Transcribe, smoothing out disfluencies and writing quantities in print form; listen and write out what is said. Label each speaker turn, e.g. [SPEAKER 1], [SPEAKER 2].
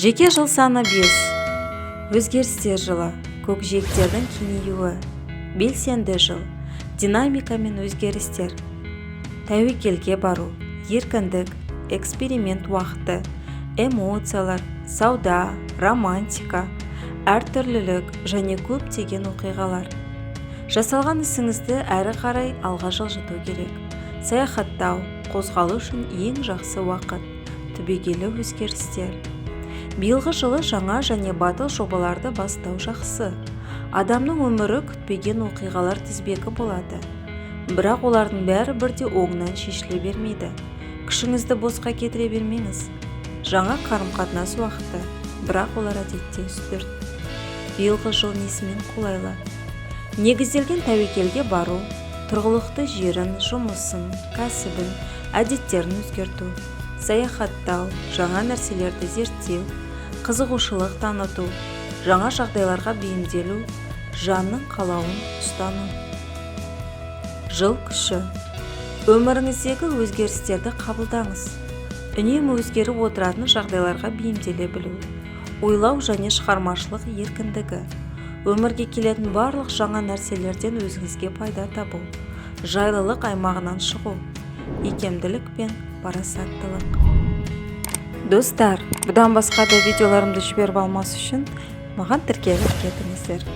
[SPEAKER 1] Жеке жыл саны 5. Өзгерістер жылы, көкжиектердің кеңеюі. Белсенді жыл, динамика мен өзгерістер. Тәуекелге бару, еркіндік, эксперимент уақыты, эмоциялар, сауда, романтика, әртүрлілік және көптеген оқиғалар. Жасалған ісіңізді әрі қарай алға жылжыту керек. Саяхаттау, қозғалу үшін ең жақсы уақыт. Түбегейлі өзгерістер. Биылғы жылы жаңа және батыл жобаларды бастау жақсы. Адамның өмірі күтпеген оқиғалар тізбегі болады. Бірақ олардың бәрі бірде оңынан шешіле бермейді. Күшіңізді босқа кетіре бермеңіз. Жаңа қарым-қатынас уақыты, бірақ олар әдетте үстірт. Биылғы жыл несімен қолайлы? Негізделген тәуекелге бару, тұрғылықты жерін, жұмысын, кәсібін, әдеттерін өзгерту, саяхаттау, жаңа нәрселерді зерттеу, қызығушылық таныту, жаңа жағдайларға бейімделу, жанның қалауын ұстану. Жыл күші. Өміріңіздегі өзгерістерді қабылдаңыз. Үнемі өзгеріп отыратын жағдайларға бейімделе білу. Ойлау және шығармашылық еркіндігі. Өмірге келетін барлық жаңа нәрселерден өзіңізге пайда табу. Жайлылық аймағынан шығу. Икемділік пен парасаттылық. Достар, бұдан басқа да видеоларымды жіберіп алмас үшін маған тіркеліп кетіңіздер.